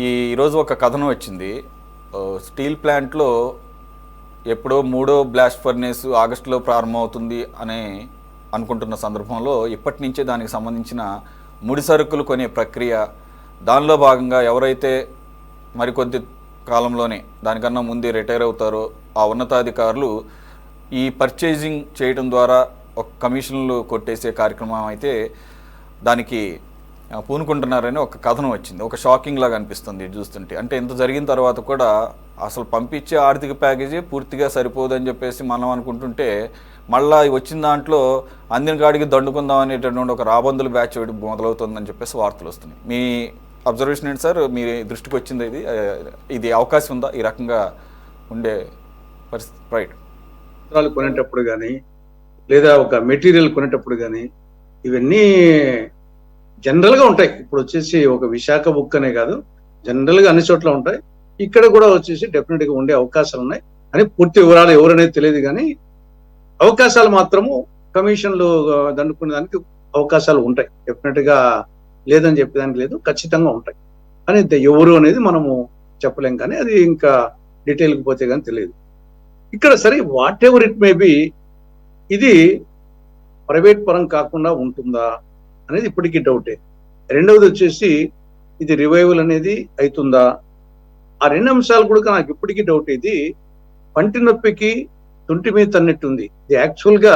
ఈరోజు ఒక కథనం వచ్చింది. స్టీల్ ప్లాంట్లో ఎప్పుడో మూడో బ్లాస్ట్ ఫర్నేస్ ఆగస్టులో ప్రారంభమవుతుంది అని అనుకుంటున్న సందర్భంలో ఇప్పటి నుంచే దానికి సంబంధించిన ముడి సరుకులు కొనే ప్రక్రియ, దానిలో భాగంగా ఎవరైతే మరికొద్ది కాలంలోనే దానికన్నా ముందే రిటైర్ అవుతారో ఆ ఉన్నతాధికారులు ఈ పర్చేజింగ్ చేయడం ద్వారా ఒక కమిషన్లు కొట్టేసే కార్యక్రమం అయితే దానికి పూనుకుంటున్నారని ఒక కథనం వచ్చింది. ఒక షాకింగ్ లాగా అనిపిస్తుంది చూస్తుంటే. అంటే ఇంత జరిగిన తర్వాత కూడా అసలు పంపించే ఆర్థిక ప్యాకేజీ పూర్తిగా సరిపోదని చెప్పేసి మనం అనుకుంటుంటే, మళ్ళీ వచ్చిన దాంట్లో అందిన కాడికి దండుకుందాం అనేటటువంటి ఒక రాబందుల బ్యాచ్ మొదలవుతుందని చెప్పేసి వార్తలు వస్తున్నాయి. మీ అబ్జర్వేషన్ ఏంటి సార్? మీ దృష్టికి వచ్చింది ఇది అవకాశం ఉందా ఈ రకంగా ఉండే పరిస్థితి? రైట్, కొనేటప్పుడు కానీ లేదా ఒక మెటీరియల్ కొనేటప్పుడు కానీ ఇవన్నీ జనరల్గా ఉంటాయి. ఇప్పుడు వచ్చేసి ఒక విశాఖ బుక్ అనే కాదు, జనరల్గా అన్ని చోట్ల ఉంటాయి. ఇక్కడ కూడా వచ్చేసి డెఫినెట్గా ఉండే అవకాశాలు ఉన్నాయి అని పూర్తి వివరాలు ఎవరనేది తెలియదు, కానీ అవకాశాలు మాత్రము కమిషన్లు దండుకునే దానికి అవకాశాలు ఉంటాయి. డెఫినెట్గా లేదని చెప్పేదానికి లేదు, ఖచ్చితంగా ఉంటాయి. అని ఎవరు అనేది మనము చెప్పలేం, కానీ అది ఇంకా డీటెయిల్కి పోతే కానీ తెలియదు. ఇక్కడ సరే, what ever it may be, ఇది ప్రైవేట్ పరం కాకుండా ఉంటుందా అనేది ఇప్పటికీ డౌటే. రెండవది వచ్చేసి ఇది రివైవల్ అనేది అవుతుందా, ఆ రెండు అంశాలు కూడా నాకు ఇప్పటికీ డౌట్. ఇది పంటి నొప్పికి తుంటి మీద తన్నట్టుంది. ఇది యాక్చువల్గా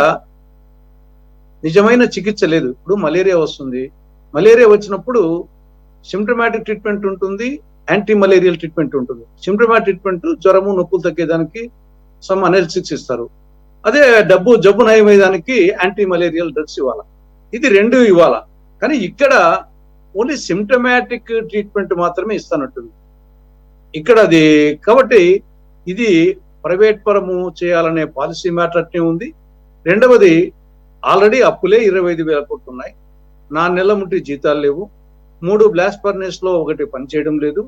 నిజమైన చికిత్స లేదు. ఇప్పుడు మలేరియా వస్తుంది, మలేరియా వచ్చినప్పుడు సిమ్టమాటిక్ ట్రీట్మెంట్ ఉంటుంది, యాంటీ మలేరియల్ ట్రీట్మెంట్ ఉంటుంది. సిమ్టమాటిక్ ట్రీట్మెంట్ జ్వరము నొప్పులు తగ్గేదానికి సమ్ అనెల్సిక్స్ ఇస్తారు. అదే జబ్బు నయమయ్యేదానికి యాంటీ మలేరియల్ డ్రగ్స్ ఇవ్వాలి. ఇది రెండు ఇవ్వాలా, కానీ ఇక్కడ ఓన్లీ సిమ్టమాటిక్ ట్రీట్మెంట్ మాత్రమే ఇస్తానట్టుంది ఇక్కడ అది. కాబట్టి ఇది ప్రైవేట్ పరము చేయాలనే పాలసీ మ్యాటర్ అట్నే ఉంది. రెండవది, ఆల్రెడీ అప్పులే 25,000 కోట్లు ఉన్నాయి, 4 నెలల ముంటి జీతాలు లేవు, 3 బ్లాస్ట్ ఫర్నేస్ లో ఒకటి పనిచేయడం లేదు,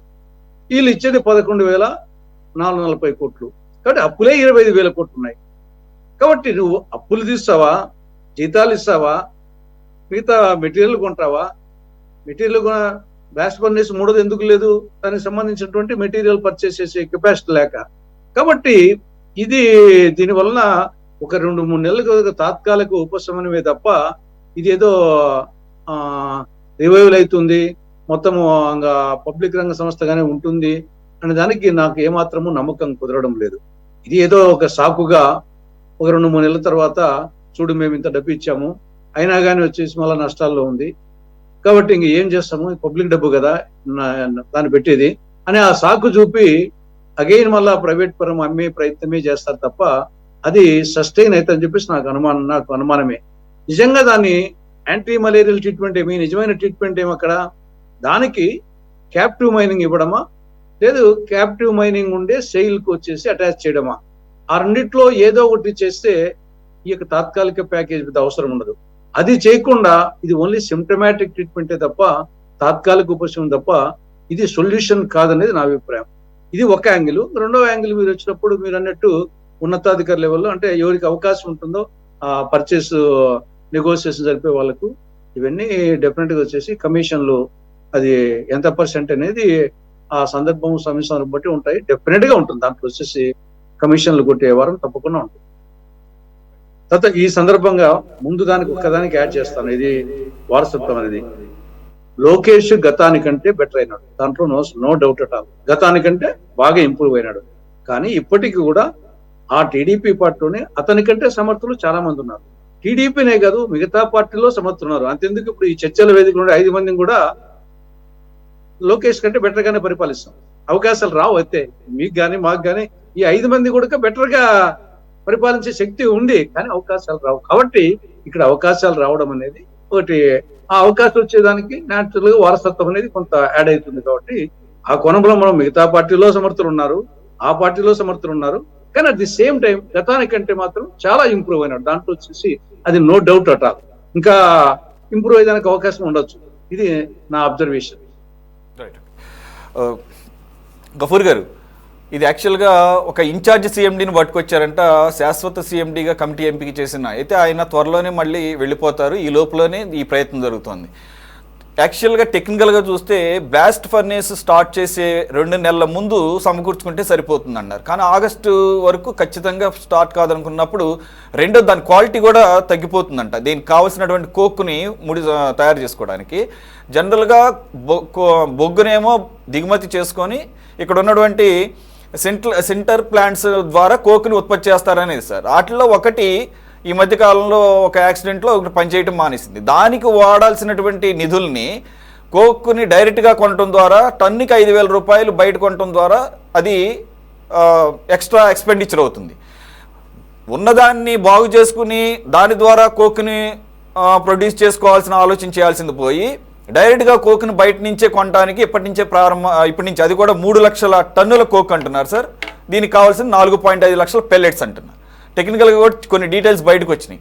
వీళ్ళు ఇచ్చేది 11,440 కోట్లు. కాబట్టి అప్పులే 25,000 కోట్లు ఉన్నాయి. కాబట్టి నువ్వు అప్పులు తీస్తావా, జీతాలు ఇస్తావా, మిగతా మెటీరియల్ కొంటావా? మెటీరియల్ బ్లాస్ట్ ఫర్నేస్ మూడోది ఎందుకు లేదు? దానికి సంబంధించినటువంటి మెటీరియల్ పర్చేస్ చేసే కెపాసిటీ లేక. కాబట్టి ఇది దీనివలన ఒక 2-3 నెలలకు తాత్కాలిక ఉపశమనమే తప్ప ఇది ఏదో రివైవల్ అవుతుంది, మొత్తము పబ్లిక్ రంగ సంస్థగానే ఉంటుంది అనే దానికి నాకు ఏమాత్రము నమ్మకం కుదరడం లేదు. ఇది ఏదో ఒక సాకుగా ఒక 2-3 నెలల తర్వాత చూడు మేము ఇంత డబ్బు ఇచ్చాము, అయినా కానీ వచ్చేసి మళ్ళీ నష్టాల్లో ఉంది, కాబట్టి ఇంక ఏం చేస్తాము, పబ్లిక్ డబ్బు కదా దాన్ని పెట్టేది అని ఆ సాకు చూపి అగైన్ మళ్ళా ప్రైవేట్ పరం అమ్మే ప్రయత్నమే చేస్తారు తప్ప అది సస్టైన్ అవుతుందని చెప్పేసి నాకు అనుమానమే. నిజంగా దాన్ని యాంటీ మలేరియల్ ట్రీట్మెంట్ ఏమి, నిజమైన ట్రీట్మెంట్ ఏమి అక్కడ? దానికి క్యాప్టివ్ మైనింగ్ ఇవ్వడమా, లేదు క్యాప్టివ్ మైనింగ్ ఉండే సెయిల్కి వచ్చేసి అటాచ్ చేయడమా? ఆ రెండిట్లో ఏదో ఒకటి చేస్తే ఈ యొక్క తాత్కాలిక ప్యాకేజ్ మీద అవసరం ఉండదు. అది చేయకుండా ఇది ఓన్లీ సిమ్టమాటిక్ ట్రీట్మెంటే తప్ప తాత్కాలిక ఉపశమనం తప్ప ఇది సొల్యూషన్ కాదనేది నా అభిప్రాయం. ఇది ఒక యాంగిల్. రెండవ యాంగిల్ మీరు వచ్చినప్పుడు మీరు అన్నట్టు ఉన్నతాధికారి లెవెల్లో, అంటే ఎవరికి అవకాశం ఉంటుందో ఆ పర్చేస్ నెగోసియేషన్ జరిపే వాళ్ళకు ఇవన్నీ డెఫినెట్ గా వచ్చేసి కమిషన్లు అది ఎంత పర్సెంట్ అనేది ఆ సందర్భం సమస్యను బట్టి ఉంటాయి. డెఫినెట్ గా ఉంటుంది, దాంట్లో వచ్చేసి కమిషన్లు కొట్టే వారం తప్పకుండా ఉంటుంది. తర్వాత ఈ సందర్భంగా ముందు దానికి ఒక్కదానికి యాడ్ చేస్తాను, ఇది వారసత్వం అనేది. లోకేష్ గతానికంటే బెటర్ అయినాడు, దాంట్లో నో డౌట్ అట్ ఆల్. గతానికంటే బాగా ఇంప్రూవ్ అయినాడు. కానీ ఇప్పటికీ కూడా ఆ టీడీపీ పార్టీలోనే అతనికంటే సమర్థులు చాలా మంది ఉన్నారు. టీడీపీనే కాదు, మిగతా పార్టీలో సమర్థున్నారు. అంతెందుకు ఇప్పుడు ఈ చర్చల వేదిక నుండి 5 మందిని కూడా లోకేష్ కంటే బెటర్ గానే పరిపాలిస్తాం. అవకాశాలు రావు, అయితే మీకు కానీ మాకు కానీ ఈ 5 మంది కూడా బెటర్ గా పరిపాలించే శక్తి ఉంది, కానీ అవకాశాలు రావు. కాబట్టి ఇక్కడ అవకాశాలు రావడం అనేది ఒకటి, ఆ అవకాశం వచ్చేదానికి న్యాచురల్ గా వారసత్వం అనేది కొంత యాడ్ అవుతుంది. కాబట్టి ఆ కోణంలో మనం మిగతా పార్టీలో సమర్థులు ఉన్నారు, ఆ పార్టీలో సమర్థులు ఉన్నారు, కానీ అట్ ది సేమ్ టైం గతానికంటే మాత్రం చాలా ఇంప్రూవ్ అయినాడు. దాంట్లో వచ్చేసి అది నో డౌట్ అట్ ఆల్. ఇంకా ఇంప్రూవ్ అయ్యేదానికి అవకాశం ఉండొచ్చు. ఇది నా అబ్జర్వేషన్. రైట్. గఫూర్ గారు, ఇది యాక్చువల్గా ఒక ఇన్ఛార్జ్ సీఎండీని పట్టుకొచ్చారంట, శాశ్వత సీఎండీగా కమిటీ ఎంపిక చేసిన. అయితే ఆయన త్వరలోనే మళ్ళీ వెళ్ళిపోతారు, ఈ లోపలనే ఈ ప్రయత్నం జరుగుతోంది. యాక్చువల్గా టెక్నికల్గా చూస్తే బ్లాస్ట్ ఫర్నేస్ స్టార్ట్ చేసే 2 నెలల ముందు సమకూర్చుకుంటే సరిపోతుంది అన్నారు. కానీ ఆగస్టు వరకు ఖచ్చితంగా స్టార్ట్ కాదనుకున్నప్పుడు రెండో దాని క్వాలిటీ కూడా తగ్గిపోతుందంట. దీనికి కావాల్సినటువంటి కోక్కుని తయారు చేసుకోవడానికి జనరల్గా బొగ్గునేమో దిగుమతి చేసుకొని ఇక్కడ ఉన్నటువంటి సెంటర్ ప్లాంట్స్ ద్వారా కోక్ని ఉత్పత్తి చేస్తారనేది సార్. వాటిల్లో ఒకటి ఈ మధ్య కాలంలో ఒక యాక్సిడెంట్లో ఒకటి పనిచేయటం మానేసింది. దానికి వాడాల్సినటువంటి నిధుల్ని కోక్ని డైరెక్ట్గా కొనటం ద్వారా టన్నుకి 5,000 రూపాయలు బయట కొనటం ద్వారా అది ఎక్స్ట్రా ఎక్స్పెండిచర్ అవుతుంది. ఉన్నదాన్ని బాగు చేసుకుని దాని ద్వారా కోక్ని ప్రొడ్యూస్ చేసుకోవాల్సిన ఆలోచన చేయాల్సింది పోయి డైరెక్ట్గా కోక్ని బయట నుంచే కొనడానికి ఇప్పటి నుంచి అది కూడా 3 లక్షల టన్నుల కోక్ అంటున్నారు సార్. దీనికి కావాల్సిన 4.5 లక్షల పెల్లెట్స్ అంటున్నారు. టెక్నికల్గా కూడా కొన్ని డీటెయిల్స్ బయటకు వచ్చినాయి.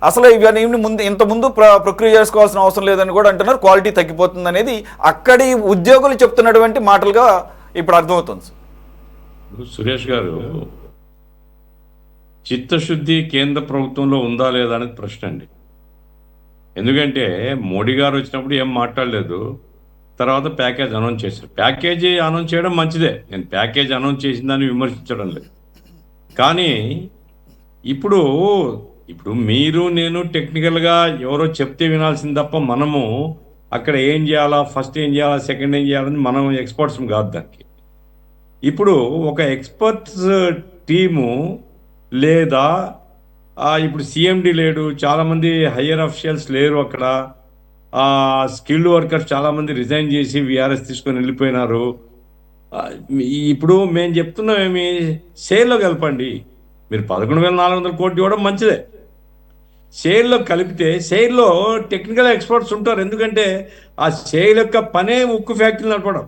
అసలు ఇవన్నీ ఇంతకుముందు ప్రక్రియ చేసుకోవాల్సిన అవసరం లేదని కూడా అంటున్నారు. క్వాలిటీ తగ్గిపోతుంది అనేది అక్కడి ఉద్యోగులు చెప్తున్నటువంటి మాటలుగా ఇప్పుడు అర్థమవుతుంది సార్. సురేష్ గారు, చిత్తశుద్ధి కేంద్ర ప్రభుత్వంలో ఉందా లేదా అనేది ప్రశ్న అండి. ఎందుకంటే మోడీ గారు వచ్చినప్పుడు ఏం మాట్లాడలేదు, తర్వాత ప్యాకేజ్ అనౌన్స్ చేశారు. ప్యాకేజీ అనౌన్స్ చేయడం మంచిదే, నేను ప్యాకేజ్ అనౌన్స్ చేసిన దాన్ని విమర్శించడం లేదు. కానీ ఇప్పుడు మీరు నేను టెక్నికల్గా ఎవరో చెప్తే వినాల్సింది తప్ప మనము అక్కడ ఏం చేయాలా, ఫస్ట్ ఏం చేయాలా, సెకండ్ ఏం చేయాలని మనం ఎక్స్పర్ట్స్ కాదు దానికి. ఇప్పుడు ఒక ఎక్స్పర్ట్స్ టీము లేదా ఇప్పుడు సిఎండి లేడు, చాలామంది హయ్యర్ అఫీషియల్స్ లేరు అక్కడ, స్కిల్డ్ వర్కర్స్ చాలామంది రిజైన్ చేసి విఆర్ఎస్ తీసుకొని వెళ్ళిపోయినారు. ఇప్పుడు మేము చెప్తున్నాం ఏమి, సేల్లో కలపండి. మీరు 11,400 కోట్లు ఇవ్వడం మంచిదే. సేల్లో కలిపితే సేల్లో టెక్నికల్ ఎక్స్పర్ట్స్ ఉంటారు. ఎందుకంటే ఆ సేల్ యొక్క పనే ఉక్కు ఫ్యాక్టరీలు నడపడం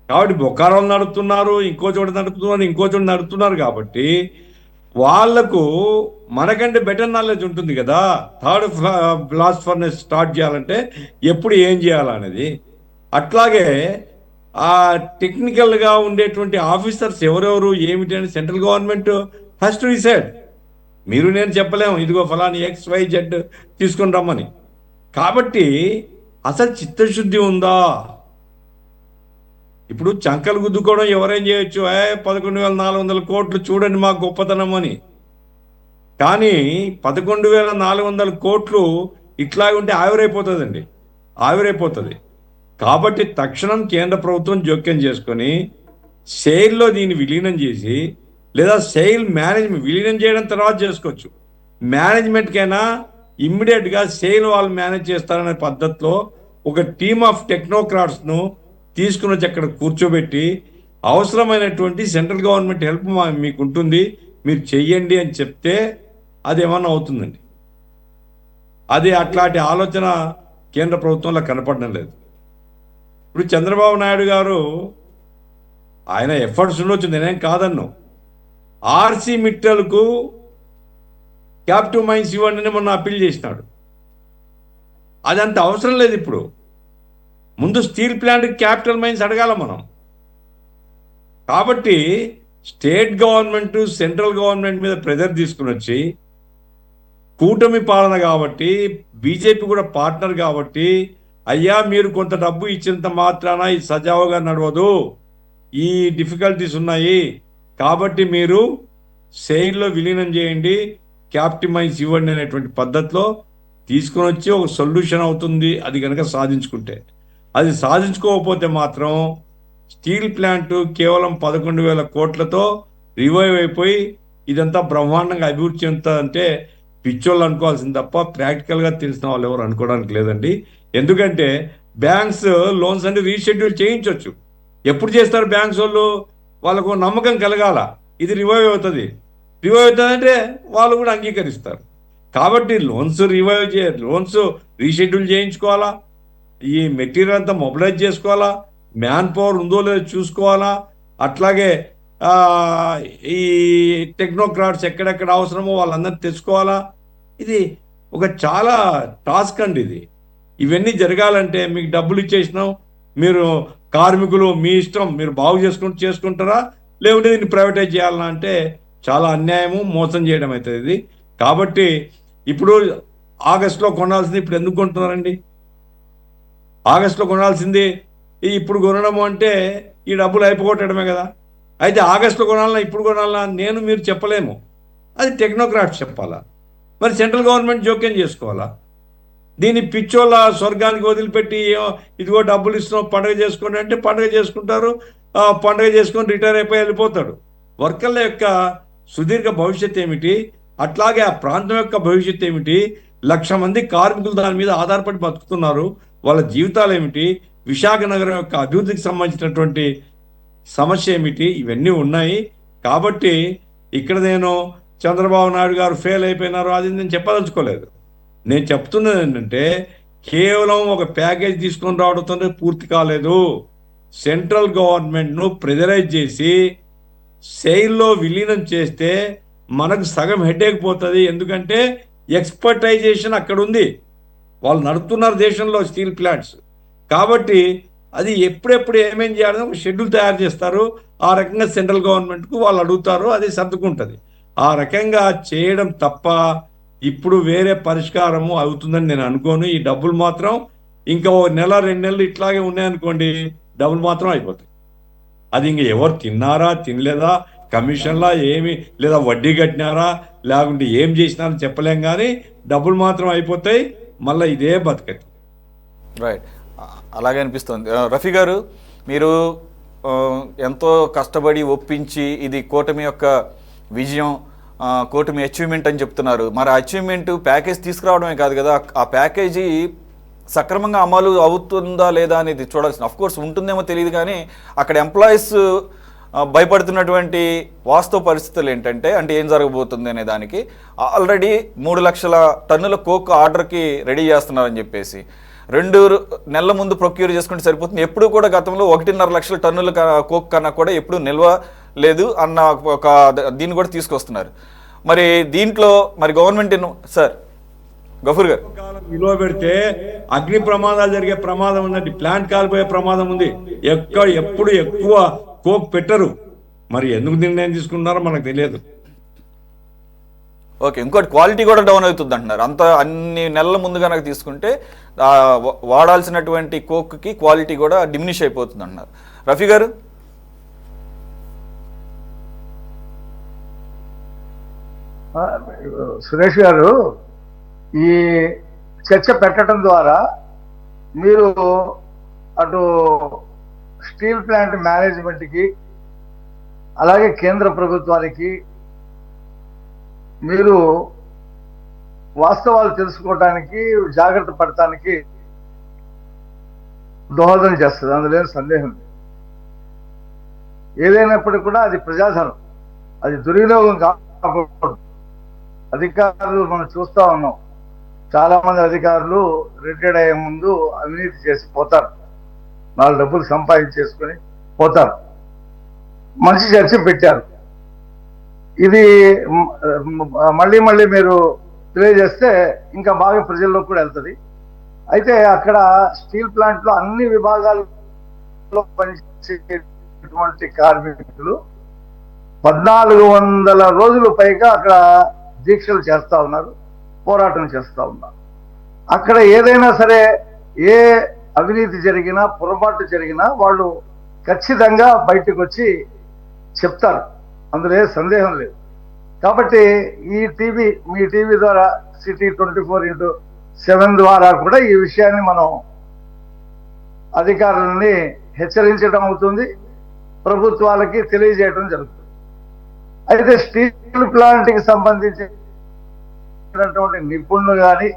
కాబట్టి, బొకారోలు నడుపుతున్నారు, ఇంకో చోట నడుపుతున్నారు కాబట్టి వాళ్లకు మనకంటే బెటర్ నాలెడ్జ్ ఉంటుంది కదా. థర్డ్ బ్లాస్ట్ ఫర్నెస్ స్టార్ట్ చేయాలంటే ఎప్పుడు ఏం చేయాలనేది. అట్లాగే ఆ టెక్నికల్గా ఉండేటువంటి ఆఫీసర్స్ ఎవరెవరు ఏమిటి అని సెంట్రల్ గవర్నమెంట్ ఫస్ట్ డిసైడ్. మీరు నేను చెప్పలేము ఇదిగో ఫలాని XYZ తీసుకొని రమ్మని. కాబట్టి అసలు చిత్తశుద్ధి ఉందా? ఇప్పుడు చంకలు గుద్దుకోవడం ఎవరేం చేయొచ్చు, 11,400 కోట్లు చూడండి మా గొప్పతనం అని. కానీ 11,400 కోట్లు ఇట్లా ఉంటే ఆవిరైపోతుంది. కాబట్టి తక్షణం కేంద్ర ప్రభుత్వం జోక్యం చేసుకొని సేల్లో దీన్ని విలీనం చేసి, లేదా సేల్ మేనేజ్మెంట్ విలీనం చేయడం తర్వాత చేసుకోవచ్చు, మేనేజ్మెంట్కైనా ఇమ్మీడియట్గా సేల్ వాళ్ళు మేనేజ్ చేస్తారనే పద్ధతిలో ఒక టీమ్ ఆఫ్ టెక్నోక్రాట్స్ను తీసుకుని వచ్చి అక్కడ కూర్చోబెట్టి అవసరమైనటువంటి సెంట్రల్ గవర్నమెంట్ హెల్ప్ మీకు ఉంటుంది, మీరు చెయ్యండి అని చెప్తే అది ఏమన్నా అవుతుందండి. అది అట్లాంటి ఆలోచన కేంద్ర ప్రభుత్వంలో కనపడడం లేదు. ఇప్పుడు చంద్రబాబు నాయుడు గారు ఆయన ఎఫర్ట్స్ ఉండొచ్చు, నేనేం కాదన్ను. ఆర్సీ మిట్టల్కు క్యాప్టివ్ మైన్స్ ఇవ్వండి అని మొన్న అప్పీల్ చేసినాడు. అదంత అవసరం లేదు. ఇప్పుడు ముందు స్టీల్ ప్లాంట్ క్యాపిటల్ మైన్స్ అడగాల మనం. కాబట్టి స్టేట్ గవర్నమెంట్ సెంట్రల్ గవర్నమెంట్ మీద ప్రెజర్ తీసుకుని వచ్చి, కూటమి పాలన కాబట్టి బీజేపీ కూడా పార్ట్నర్ కాబట్టి, అయ్యా మీరు కొంత డబ్బు ఇచ్చినంత మాత్రాన ఇది సజావుగా నడవదు, ఈ డిఫికల్టీస్ ఉన్నాయి, కాబట్టి మీరు సేల్లో విలీనం చేయండి, క్యాప్టివ్ మైన్స్ ఇవ్వండి అనేటువంటి పద్ధతిలో తీసుకుని వచ్చి ఒక సొల్యూషన్ అవుతుంది. అది కనుక సాధించుకుంటే. అది సాధించుకోకపోతే మాత్రం స్టీల్ ప్లాంట్ కేవలం 11,000 కోట్లతో రివైవ్ అయిపోయి ఇదంతా బ్రహ్మాండంగా అభివృద్ధి చెందుతుందంటే పిచ్చోళ్ళు అనుకోవాల్సింది తప్ప ప్రాక్టికల్గా తెలిసిన వాళ్ళు ఎవరు అనుకోవడానికి లేదండి. ఎందుకంటే బ్యాంక్స్ లోన్స్ అన్ని రీషెడ్యూల్ చేయించవచ్చు. ఎప్పుడు చేస్తారు బ్యాంక్స్ వాళ్ళు? వాళ్ళకు నమ్మకం కలగాల ఇది రివైవ్ అవుతుంది అంటే వాళ్ళు కూడా అంగీకరిస్తారు. కాబట్టి లోన్స్ రీషెడ్యూల్ చేయించుకోవాలా, ఈ మెటీరియల్ అంతా మొబిలైజ్ చేసుకోవాలా, మ్యాన్ పవర్ ఉందో లేదో చూసుకోవాలా, అట్లాగే ఈ టెక్నోక్రాట్స్ ఎక్కడెక్కడ అవసరమో వాళ్ళందరినీ తెచ్చుకోవాలా. ఇది ఒక చాలా టాస్క్ అండి ఇది. ఇవన్నీ జరగాలంటే మీకు డబ్బులు ఇచ్చేసినాం, మీరు కార్మికులు మీ ఇష్టం, మీరు బాగు చేసుకుంటారా, లేకుంటే దీన్ని ప్రైవేటైజ్ చేయాలన్నా అంటే చాలా అన్యాయము, మోసం చేయడం అవుతుంది ఇది. కాబట్టి ఇప్పుడు ఆగస్టులో కొనాల్సింది ఇప్పుడు ఎందుకు కొంటున్నారండి? ఆగస్టులో కొనాల్సింది ఇప్పుడు కొనడము అంటే ఈ డబ్బులు అయిపోగొట్టడమే కదా. అయితే ఆగస్టులో కొనాలన్నా ఇప్పుడు కొనాలన్నా నేను మీరు చెప్పలేము, అది టెక్నోక్రాట్స్ చెప్పాలా. మరి సెంట్రల్ గవర్నమెంట్ జోక్యం చేసుకోవాలా. దీన్ని పిచ్చోళ్ళ స్వర్గానికి వదిలిపెట్టి ఇదిగో డబ్బులు ఇస్తున్నాం పండుగ చేసుకోండి అంటే పండుగ చేసుకుంటారు, పండుగ చేసుకొని రిటైర్ అయిపోయి వెళ్ళిపోతాడు. వర్కర్ల యొక్క సుదీర్ఘ భవిష్యత్ ఏమిటి, అట్లాగే ఆ ప్రాంతం యొక్క భవిష్యత్ ఏమిటి, 1,00,000 మంది కార్మికులు దాని మీద ఆధారపడి బతుకుతున్నారు, వాళ్ళ జీవితాలు ఏమిటి, విశాఖ నగరం యొక్క అభివృద్ధికి సంబంధించినటువంటి సమస్య ఏమిటి, ఇవన్నీ ఉన్నాయి. కాబట్టి ఇక్కడ నేను చంద్రబాబు నాయుడు గారు ఫెయిల్ అయిపోయినారు అది నేను చెప్పదలుచుకోలేదు. నేను చెప్తున్నది ఏంటంటే కేవలం ఒక ప్యాకేజ్ తీసుకొని రావడంతో పూర్తి కాలేదు. సెంట్రల్ గవర్నమెంట్ను ప్రెజరైజ్ చేసి సెయిల్లో విలీనం చేస్తే మనకు సగం హెడేక్ పోతుంది. ఎందుకంటే ఎక్స్పర్టైజేషన్ అక్కడ ఉంది, వాళ్ళు నడుపుతున్నారు దేశంలో స్టీల్ ప్లాంట్స్. కాబట్టి అది ఎప్పుడెప్పుడు ఏమేం చేయాలని ఒక షెడ్యూల్ తయారు చేస్తారు. ఆ రకంగా సెంట్రల్ గవర్నమెంట్కు వాళ్ళు అడుగుతారు, అది సర్దుకుంటుంది. ఆ రకంగా చేయడం తప్ప ఇప్పుడు వేరే పరిష్కారము అవుతుందని నేను అనుకోను. ఈ డబ్బులు మాత్రం ఇంకా 1 నెల 2 నెలలు ఇట్లాగే ఉన్నాయనుకోండి, డబ్బులు మాత్రం అయిపోతాయి. అది ఇంక ఎవరు తిన్నారా తినలేదా, కమిషన్లా ఏమి లేదా వడ్డీ కట్టినారా లేకుంటే ఏం చేసినారని చెప్పలేం, కానీ డబ్బులు మాత్రం అయిపోతాయి. మళ్ళీ ఇదే బతకది. రైట్, అలాగే అనిపిస్తుంది. రఫీ గారు, మీరు ఎంతో కష్టపడి ఒప్పించి ఇది కూటమి యొక్క విజయం, కూటమి అచీవ్మెంట్ అని చెప్తున్నారు. మరి అచీవ్మెంట్ ప్యాకేజ్ తీసుకురావడమే కాదు కదా, ఆ ప్యాకేజీ సక్రమంగా అమలు అవుతుందా లేదా అనేది చూడాల్సిన. కోర్స్ ఉంటుందేమో తెలియదు, కానీ అక్కడ ఎంప్లాయీస్ భయపడుతున్నటువంటి వాస్తవ పరిస్థితులు ఏంటంటే, అంటే ఏం జరగబోతుంది అనే దానికి ఆల్రెడీ 3 లక్షల టన్నుల కోక్ ఆర్డర్కి రెడీ చేస్తున్నారని చెప్పేసి 2 నెలల ముందు ప్రొక్యూర్ చేసుకుంటే సరిపోతుంది. ఎప్పుడు కూడా గతంలో 1.5 లక్షల టన్నుల కోక్ కన్నా కూడా ఎప్పుడు నిల్వ లేదు అన్న ఒక దీన్ని కూడా తీసుకొస్తున్నారు. మరి దీంట్లో మరి గవర్నమెంట్ సార్ గఫూర్ గారు, విలువ పెడితే అగ్ని ప్రమాదాలు జరిగే ప్రమాదం ఉన్నది, ప్లాంట్ కాలిపోయే ప్రమాదం ఉంది. ఎప్పుడు ఎక్కువ కోక్ పెట్టరు. మరి ఎందుకు నిర్ణయం తీసుకున్నారో మనకు తెలియదు. ఓకే, ఇంకోటి క్వాలిటీ కూడా డౌన్ అవుతుంది అంటున్నారు. అన్ని నెలల ముందు కనుక తీసుకుంటే వాడాల్సినటువంటి కోక్కి క్వాలిటీ కూడా డిమినిష్ అయిపోతుంది అంటున్నారు. రఫీ గారు, సురేష్ గారు, ఈ చర్చ పెట్టడం ద్వారా మీరు అటు స్టీల్ ప్లాంట్ మేనేజ్మెంట్కి అలాగే కేంద్ర ప్రభుత్వానికి మీరు వాస్తవాలు తెలుసుకోవడానికి జాగ్రత్త పడటానికి దోహదం చేస్తుంది, అందులో సందేహం లేదు. ఏదైనప్పటికీ కూడా అది ప్రజాధనం, అది దుర్వినియోగం కాకూడదు. అధికారులు మనం చూస్తూ ఉన్నాం, చాలా మంది అధికారులు రిటైర్డ్ అయ్యే ముందు అవినీతి చేసి పోతారు, 4 డబ్బులు సంపాదించేసుకొని పోతారు. మంచి చర్చ పెట్టారు. ఇది మళ్ళీ మళ్ళీ మీరు తెలియజేస్తే ఇంకా బాగా ప్రజల్లో కూడా వెళ్తుంది. అయితే అక్కడ స్టీల్ ప్లాంట్లో అన్ని విభాగాల్లో పనిచేసేటువంటి కార్మికులు 1400 రోజులు పైగా అక్కడ దీక్షలు చేస్తూ ఉన్నారు, పోరాటం చేస్తూ ఉన్నారు. అక్కడ ఏదైనా సరే ఏ అవినీతి జరిగినా పొరపాటు జరిగినా వాళ్ళు ఖచ్చితంగా బయటకు వచ్చి చెప్తారు, అందులో ఏ సందేహం లేదు. కాబట్టి మీ టీవీ ద్వారా సిటీ 24/7 ద్వారా కూడా ఈ విషయాన్ని మనం అధికారులని హెచ్చరించడం అవుతుంది, ప్రభుత్వాలకి తెలియజేయడం జరుగుతుంది. అయితే స్టీల్ ప్లాంట్కి సంబంధించినటువంటి నిపుణులు కానీ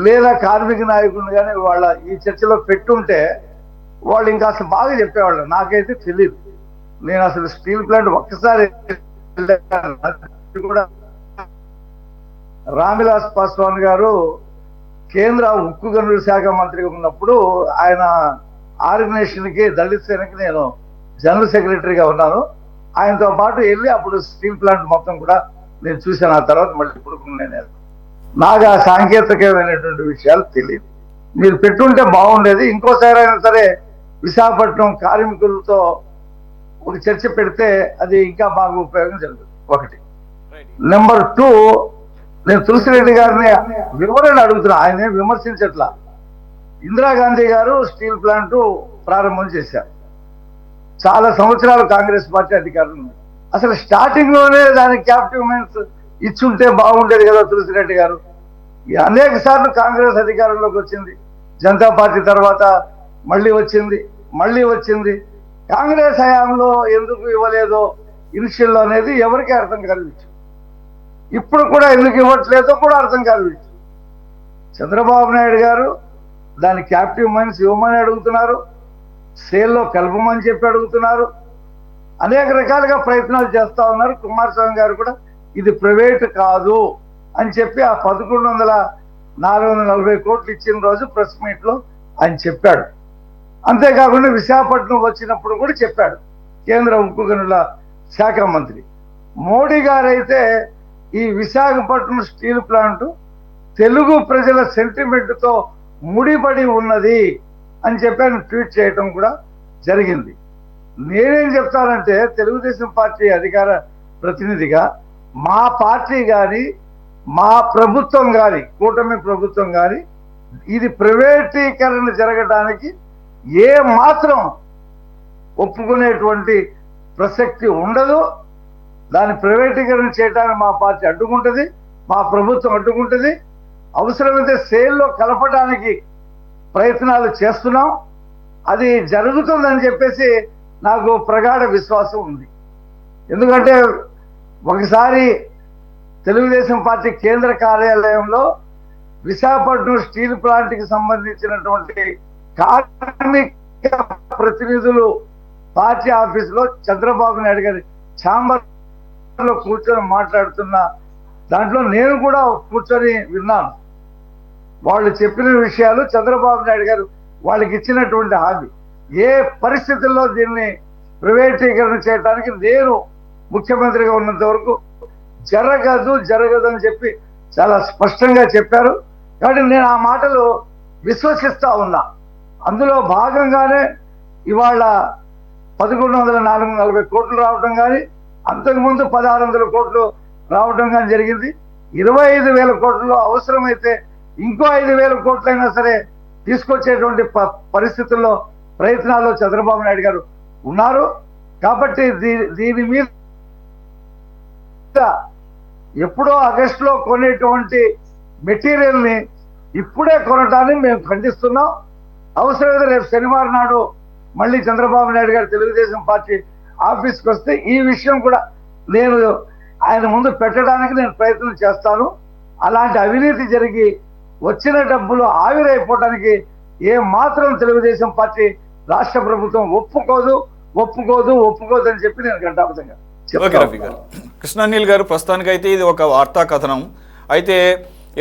లేదా కార్మిక నాయకులు కానీ వాళ్ళ ఈ చర్చలో పెట్టుంటే వాళ్ళు ఇంకా అసలు బాగా చెప్పేవాళ్ళు. నాకైతే తెలియదు, నేను అసలు స్టీల్ ప్లాంట్ ఒక్కసారి కూడా రామ్విలాస్ పాస్వాన్ గారు కేంద్ర ఉక్కు గనుల శాఖ మంత్రిగా ఉన్నప్పుడు ఆయన ఆర్గనైజేషన్కి దళిత సేనకి నేను జనరల్ సెక్రటరీగా ఉన్నాను. ఆయనతో పాటు వెళ్ళి అప్పుడు స్టీల్ ప్లాంట్ మొత్తం కూడా నేను చూశాను. ఆ తర్వాత మళ్ళీ ఇప్పుడు నేను నాకు ఆ సాంకేతికమైనటువంటి విషయాలు తెలియదు. మీరు పెట్టుంటే బాగుండేది. ఇంకోసారి అయినా సరే విశాఖపట్నం కార్మికులతో ఒక చర్చ పెడితే అది ఇంకా బాగా ఉపయోగం జరుగుతుంది. 1. నెంబర్ 2, నేను తులసిరెడ్డి గారిని వివరణ అడుగుతున్నా, ఆయనే విమర్శించట్లా. ఇందిరాగాంధీ గారు స్టీల్ ప్లాంట్ ప్రారంభం చేశారు. చాలా సంవత్సరాలు కాంగ్రెస్ పార్టీ అధికారంలో ఉంది. అసలు స్టార్టింగ్ లోనే దానికి క్యాపిటల్ మైన్స్ ఇచ్చుంటే బాగుండేది కదా తులసిరెడ్డి గారు. అనేక సార్లు కాంగ్రెస్ అధికారంలోకి వచ్చింది, జనతా పార్టీ తర్వాత మళ్ళీ వచ్చింది. కాంగ్రెస్ హయాంలో ఎందుకు ఇవ్వలేదో ఇనిషియల్లో అనేది ఎవరికి అర్థం కాదు. ఇప్పుడు కూడా ఎందుకు ఇవ్వట్లేదో కూడా అర్థం కాదు. చంద్రబాబు నాయుడు గారు దాని క్యాపిటివ్ మైన్స్ ఇవ్వమని అడుగుతున్నారు, సేల్లో కలపమని చెప్పి అడుగుతున్నారు, అనేక రకాలుగా ప్రయత్నాలు చేస్తా ఉన్నారు. కుమారస్వామి గారు కూడా ఇది ప్రైవేట్ కాదు అని చెప్పి ఆ 11,440 కోట్లు ఇచ్చిన రోజు ప్రెస్ మీట్ లో ఆయన చెప్పాడు. అంతేకాకుండా విశాఖపట్నం వచ్చినప్పుడు కూడా చెప్పాడు కేంద్ర ఉక్కు గనుల శాఖ మంత్రి. మోడీ గారైతే ఈ విశాఖపట్నం స్టీల్ ప్లాంట్ తెలుగు ప్రజల సెంటిమెంట్ తో ముడిపడి ఉన్నది అని చెప్పి ఆయన ట్వీట్ చేయటం కూడా జరిగింది. నేనేం చెప్తానంటే తెలుగుదేశం పార్టీ అధికార ప్రతినిధిగా మా పార్టీ కానీ మా ప్రభుత్వం కానీ కూటమి ప్రభుత్వం కానీ ఇది ప్రైవేటీకరణ జరగడానికి ఏ మాత్రం ఒప్పుకునేటువంటి ప్రసక్తి ఉండదు. దాన్ని ప్రైవేటీకరణ చేయడానికి మా పార్టీ అడ్డుకుంటుంది, మా ప్రభుత్వం అడ్డుకుంటుంది. అవసరమైతే సేల్లో కలపడానికి ప్రయత్నాలు చేస్తున్నాం. అది జరుగుతుందని చెప్పేసి నాకు ప్రగాఢ విశ్వాసం ఉంది. ఎందుకంటే ఒకసారి తెలుగుదేశం పార్టీ కేంద్ర కార్యాలయంలో విశాఖపట్నం స్టీల్ ప్లాంట్కి సంబంధించినటువంటి కార్మిక ప్రతినిధులు పార్టీ ఆఫీసులో చంద్రబాబు నాయుడు గారి ఛాంబర్ లో కూర్చొని మాట్లాడుతున్న దాంట్లో నేను కూడా కూర్చొని విన్నాను. వాళ్ళు చెప్పిన విషయాలు, చంద్రబాబు నాయుడు గారు వాళ్ళకి ఇచ్చినటువంటి హామీ, ఏ పరిస్థితుల్లో దీన్ని ప్రైవేటీకరణ చేయడానికి నేను ముఖ్యమంత్రిగా ఉన్నంత వరకు జరగదు అని చెప్పి చాలా స్పష్టంగా చెప్పారు. కాబట్టి నేను ఆ మాటలు విశ్వసిస్తా ఉన్నా. అందులో భాగంగానే ఇవాళ 11,440 కోట్లు రావడం కానీ, అంతకుముందు 1,600 కోట్లు రావడం కానీ జరిగింది. 25,000 కోట్లు అవసరమైతే ఇంకో 5,000 కోట్లైనా సరే తీసుకొచ్చేటువంటి పరిస్థితుల్లో ప్రయత్నాల్లో చంద్రబాబు నాయుడు గారు ఉన్నారు. కాబట్టి దీని మీద ఎప్పుడో ఆగస్టులో కొనేటువంటి మెటీరియల్ ని ఇప్పుడే కొనటాన్ని మేము ఖండిస్తున్నాం. అవసరమైతే రేపు శనివారం నాడు మళ్ళీ చంద్రబాబు నాయుడు గారు తెలుగుదేశం పార్టీ ఆఫీస్కి వస్తే ఈ విషయం కూడా నేను ఆయన ముందు పెట్టడానికి నేను ప్రయత్నం చేస్తాను. అలాంటి అవినీతి జరిగి వచ్చిన డబ్బులు ఆవిరైపోవడానికి ఏ మాత్రం తెలుగుదేశం పార్టీ రాష్ట్ర ప్రభుత్వం ఒప్పుకోదు అని చెప్పి నేను ఘంటాపథంగా ఓకే రఫీ గారు. కృష్ణానీల్ గారు, ప్రస్తుతానికి అయితే ఇది ఒక వార్తా కథనం అయితే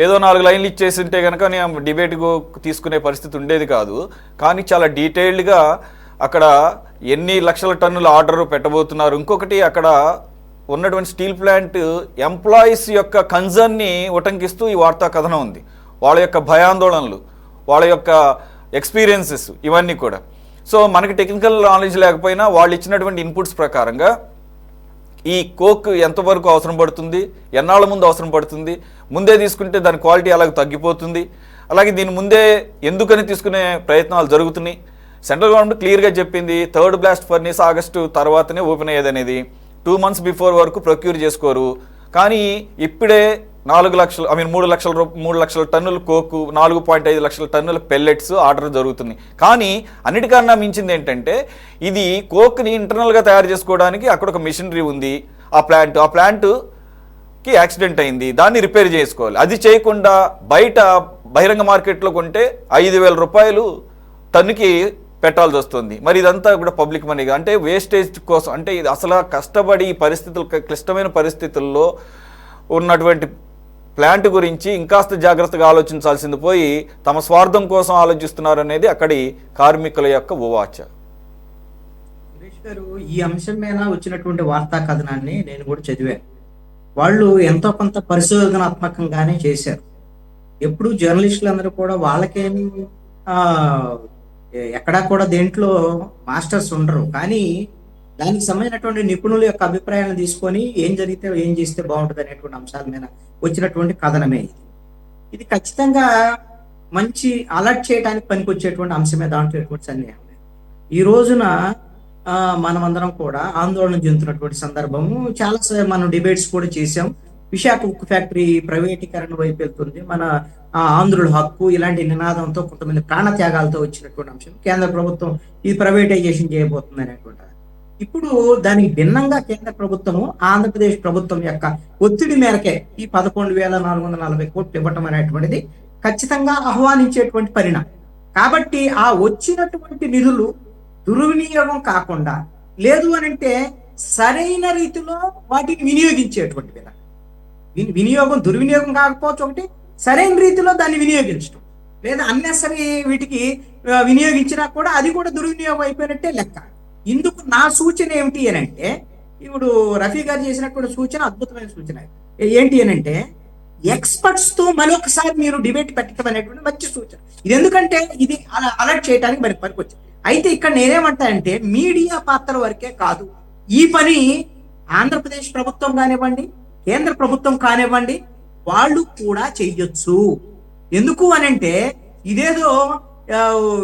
ఏదో 4 లైన్లు ఇచ్చేసి ఉంటే కనుక నేను డిబేట్కు తీసుకునే పరిస్థితి ఉండేది కాదు. కానీ చాలా డీటెయిల్డ్గా అక్కడ ఎన్ని లక్షల టన్నుల ఆర్డర్ పెట్టబోతున్నారు, ఇంకొకటి అక్కడ ఉన్నటువంటి స్టీల్ ప్లాంట్ ఎంప్లాయీస్ యొక్క కన్సర్న్ని ఉటంకిస్తూ ఈ వార్తా కథనం ఉంది. వాళ్ళ యొక్క భయాందోళనలు, వాళ్ళ యొక్క ఎక్స్పీరియన్సెస్ ఇవన్నీ కూడా. సో మనకి టెక్నికల్ నాలెడ్జ్ లేకపోయినా వాళ్ళు ఇచ్చినటువంటి ఇన్పుట్స్ ప్రకారంగా ఈ కోక్ ఎంతవరకు అవసరం పడుతుంది, ఎన్నాళ్ళ ముందు అవసరం పడుతుంది, ముందే తీసుకుంటే దాని క్వాలిటీ అలాగే తగ్గిపోతుంది, అలాగే దీని ముందే ఎందుకని తీసుకునే ప్రయత్నాలు జరుగుతున్నాయి. సెంట్రల్ గవర్నమెంట్ క్లియర్గా చెప్పింది 3rd బ్లాస్ట్ ఫర్నేస్ ఆగస్టు తర్వాతనే ఓపెన్ అయ్యేదనేది. 2 months బిఫోర్ వరకు ప్రొక్యూర్ చేసుకోరు. కానీ ఇప్పుడే 3 లక్షల టన్నుల కోకు, 4.5 లక్షల టన్నుల పెల్లెట్స్ ఆర్డర్ జరుగుతుంది. కానీ అన్నిటికన్నా మించింది ఏంటంటే ఇది కోక్ని ఇంటర్నల్గా తయారు చేసుకోవడానికి అక్కడ ఒక మిషనరీ ఉంది. ఆ ప్లాంట్కి యాక్సిడెంట్ అయింది, దాన్ని రిపేర్ చేసుకోవాలి. అది చేయకుండా బయట బహిరంగ మార్కెట్లో కొంటే 5,000 రూపాయలు టన్నుకి పెట్టాల్సి వస్తుంది. మరి ఇదంతా కూడా పబ్లిక్ మనీగా, అంటే వేస్టేజ్ కోసం. అంటే ఇది అసలు కష్టపడి ఈ క్లిష్టమైన పరిస్థితుల్లో ఉన్నటువంటి ప్లాంట్ గురించి ఇంకాస్త జాగ్రత్తగా ఆలోచించాల్సింది పోయి తమ స్వార్థం కోసం ఆలోచిస్తున్నారు అనేది అక్కడి కార్మికుల యొక్క ఉవాచ. సురేష్ గారు, ఈ అంశం మీద వచ్చినటువంటి వార్తా కథనాన్ని నేను కూడా చదివాను. వాళ్ళు ఎంతో కొంత పరిశోధనాత్మకంగానే చేశారు. ఎప్పుడు జర్నలిస్టులందరూ కూడా వాళ్ళకేమి ఎక్కడా కూడా దేంట్లో మాస్టర్స్ ఉండరు. కానీ దానికి సంబంధించినటువంటి నిపుణుల యొక్క అభిప్రాయాలను తీసుకొని ఏం చేస్తే బాగుంటుంది అనేటువంటి అంశాల మీద వచ్చినటువంటి కథనమే ఇది. ఖచ్చితంగా మంచి అలర్ట్ చేయడానికి పనికొచ్చేటువంటి అంశమే, దాంట్లో ఎటువంటి సందేహం లేదు. ఈ రోజున మనమందరం కూడా ఆందోళన చెందుతున్నటువంటి సందర్భము, చాలా మనం డిబేట్స్ కూడా చేసాం. విశాఖ ఉక్కు ఫ్యాక్టరీ ప్రైవేటీకరణ వైపు వెళ్తుంది, మన ఆంధ్రుల హక్కు ఇలాంటి నినాదంతో కొంతమంది ప్రాణత్యాగాలతో వచ్చినటువంటి అంశం. కేంద్ర ప్రభుత్వం ఈ ప్రైవేటైజేషన్ చేయబోతుంది అనేటువంటి, ఇప్పుడు దానికి భిన్నంగా కేంద్ర ప్రభుత్వము ఆంధ్రప్రదేశ్ ప్రభుత్వం యొక్క ఒత్తిడి మేరకే ఈ 11,440 కోట్లు ఇవ్వటం అనేటువంటిది ఖచ్చితంగా ఆహ్వానించేటువంటి పరిణామం. కాబట్టి ఆ వచ్చినటువంటి నిధులు దుర్వినియోగం కాకుండా, లేదు అని అంటే సరైన రీతిలో వాటిని వినియోగించేటువంటి విధానం. దుర్వినియోగం కాకపోవచ్చు ఒకటి, సరైన రీతిలో దాన్ని వినియోగించడం, లేదా అన్నెసరీ వీటికి వినియోగించినా కూడా అది కూడా దుర్వినియోగం అయిపోయినట్టే లెక్క. ఇందుకు నా సూచన ఏమిటి అని అంటే, ఇప్పుడు రఫీ గారు చేసినటువంటి సూచన అద్భుతమైన సూచన. ఏంటి అని అంటే, ఎక్స్పర్ట్స్ తో మరొకసారి మీరు డిబేట్ పెట్టడం అనేటువంటి మంచి సూచన. ఇది ఎందుకంటే ఇది అలర్ట్ చేయడానికి మనకి పనికొచ్చింది. అయితే ఇక్కడ నేనేమంటా అంటే, మీడియా పాత్ర వరకే కాదు ఈ పని, ఆంధ్రప్రదేశ్ ప్రభుత్వం కానివ్వండి, కేంద్ర ప్రభుత్వం కానివ్వండి, వాళ్ళు కూడా చెయ్యొచ్చు. ఎందుకు అనంటే, ఇదేదో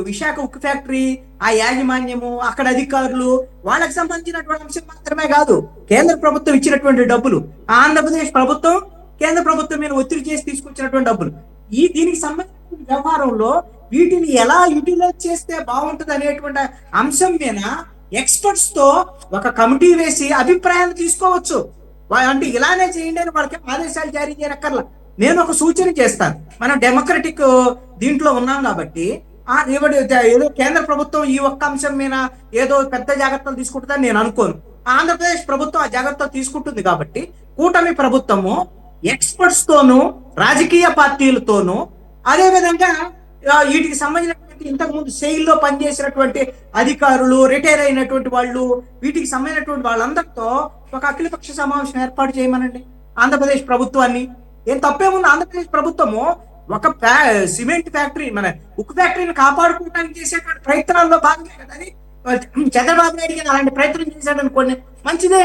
విశాఖ ఉక్కు ఫ్యాక్టరీ ఆ యాజమాన్యము, అక్కడ అధికారులు, వాళ్ళకి సంబంధించినటువంటి అంశం మాత్రమే కాదు. కేంద్ర ప్రభుత్వం ఇచ్చినటువంటి డబ్బులు, ఆంధ్రప్రదేశ్ ప్రభుత్వం కేంద్ర ప్రభుత్వం మీద ఒత్తిడి చేసి తీసుకొచ్చినటువంటి డబ్బులు, దీనికి సంబంధించిన వ్యవహారంలో వీటిని ఎలా యూటిలైజ్ చేస్తే బాగుంటుంది అనేటువంటి అంశం మీద ఎక్స్పర్ట్స్ తో ఒక కమిటీ వేసి అభిప్రాయాలు తీసుకోవచ్చు. అంటే ఇలానే చేయండి అని వాళ్ళకి ఆదేశాలు జారీ చేయనక్కర్లా. నేను ఒక సూచన చేస్తాను. మనం డెమోక్రటిక్ దీంట్లో ఉన్నాం కాబట్టి, ఏదో కేంద్ర ప్రభుత్వం ఈ ఒక్క అంశం మీద ఏదో పెద్ద జాగ్రత్తలు తీసుకుంటుందని నేను అనుకోను. ఆంధ్రప్రదేశ్ ప్రభుత్వం ఆ జాగ్రత్తలు తీసుకుంటుంది కాబట్టి, కూటమి ప్రభుత్వము ఎక్స్పర్ట్స్ తోనూ రాజకీయ పార్టీలతోనూ, అదే విధంగా వీటికి సంబంధించినటువంటి ఇంతకుముందు సెయిల్లో పనిచేసినటువంటి అధికారులు, రిటైర్ అయినటువంటి వాళ్ళు, వీటికి సంబంధించినటువంటి వాళ్ళందరితో ఒక అఖిలపక్ష సమావేశం ఏర్పాటు చేయమనండి ఆంధ్రప్రదేశ్ ప్రభుత్వాన్ని. ఏం తప్పేముంది? ఆంధ్రప్రదేశ్ ప్రభుత్వము ఒక సిమెంట్ ఫ్యాక్టరీ, మన ఉక్కు ఫ్యాక్టరీని కాపాడుకోవడానికి చేసేటువంటి ప్రయత్నాల్లో భాగంగా కదా అది. చంద్రబాబు నాయుడు గారు అలాంటి ప్రయత్నం చేశాడు అనుకోండి, మంచిదే,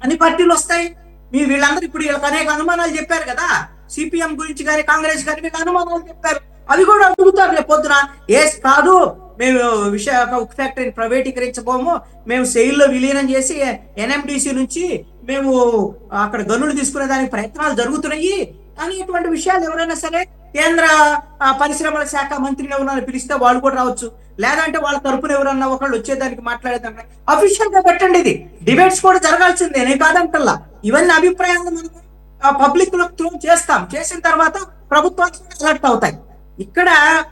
అన్ని పార్టీలు వస్తాయి. వీళ్ళందరూ ఇప్పుడు వీళ్ళకి అనేక అనుమానాలు చెప్పారు కదా, సిపిఎం గురించి కానీ కాంగ్రెస్ కానీ వీళ్ళు అనుమానాలు చెప్పారు. అవి కూడా అడుగుతారు రేపు పొద్దున. కాదు, మేము విశాఖ ఉక్కు ఫ్యాక్టరీని ప్రైవేటీకరించబోము, మేము సెయిల్లో విలీనం చేసి ఎన్ఎండిసి నుంచి మేము అక్కడ గనులు తీసుకునే దానికి ప్రయత్నాలు జరుగుతున్నాయి అనేటువంటి విషయాలు ఎవరైనా సరే కేంద్ర పరిశ్రమల శాఖ మంత్రిని ఎవరైనా పిలిస్తే వాళ్ళు కూడా రావచ్చు. లేదంటే వాళ్ళ తరపున ఎవరన్నా ఒకళ్ళు వచ్చేదానికి మాట్లాడేదానికి అఫీషియల్ గా పెట్టండి. ఇది డిబేట్స్ కూడా జరగాల్సిందే, నేను కాదంటల్లా. ఇవన్నీ అభిప్రాయాలు మనం పబ్లిక్ లో త్రూ చేస్తాం. చేసిన తర్వాత ప్రభుత్వానికి అలర్ట్ అవుతాయి. ఇక్కడ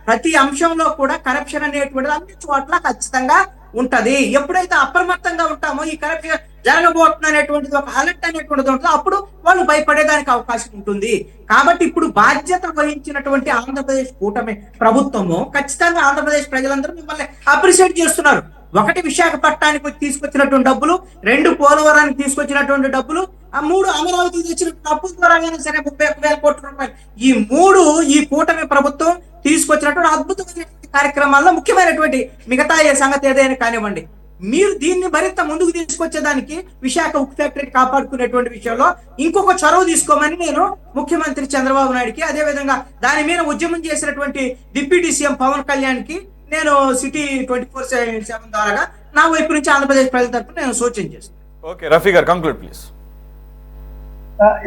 ప్రతి అంశంలో కూడా కరప్షన్ అనేటువంటిది అన్ని చోట్ల ఖచ్చితంగా ఉంటది. ఎప్పుడైతే అప్రమత్తంగా ఉంటామో ఈ కరప్షన్ జరగబోతుంది అనేటువంటిది ఒక అలర్ట్ అనేటువంటిది ఉంటుంది, అప్పుడు వాళ్ళు భయపడేదానికి అవకాశం ఉంటుంది. కాబట్టి ఇప్పుడు బాధ్యత వహించినటువంటి ఆంధ్రప్రదేశ్ కూటమి ప్రభుత్వము ఖచ్చితంగా ఆంధ్రప్రదేశ్ ప్రజలందరూ మిమ్మల్ని అప్రిషియేట్ చేస్తున్నారు. ఒకటి, విశాఖపట్నానికి తీసుకొచ్చినటువంటి డబ్బులు, 2 పోలవరానికి తీసుకొచ్చినటువంటి డబ్బులు, 3 అమరావతికి తెచ్చినటువంటి అప్పుల ద్వారా సరే 31,000 కోట్ల రూపాయలు. ఈ 3 ఈ కూటమి ప్రభుత్వం తీసుకొచ్చినటువంటి అద్భుతమైనటువంటి కార్యక్రమాల్లో ముఖ్యమైనటువంటి మిగతా సంగతి ఏదైనా కానివ్వండి. మీరు దీన్ని మరింత ముందుకు తీసుకొచ్చేదానికి విశాఖ ఉక్కు ఫ్యాక్టరీ కాపాడుకునేటువంటి విషయంలో ఇంకొక చొరవ తీసుకోమని నేను ముఖ్యమంత్రి చంద్రబాబు నాయుడుకి, అదే విధంగా దాని మీద ఉద్యమం చేసినటువంటి డిప్యూటీ సీఎం పవన్ కళ్యాణ్ కి నేను సిటీ 24/7 ద్వారా నా వైపు నుంచి ఆంధ్రప్రదేశ్ ప్రజల తరఫున నేను సూచన చేస్తాను. ఓకే, రఫీ గారు కంక్లూడ్ ప్లీజ్.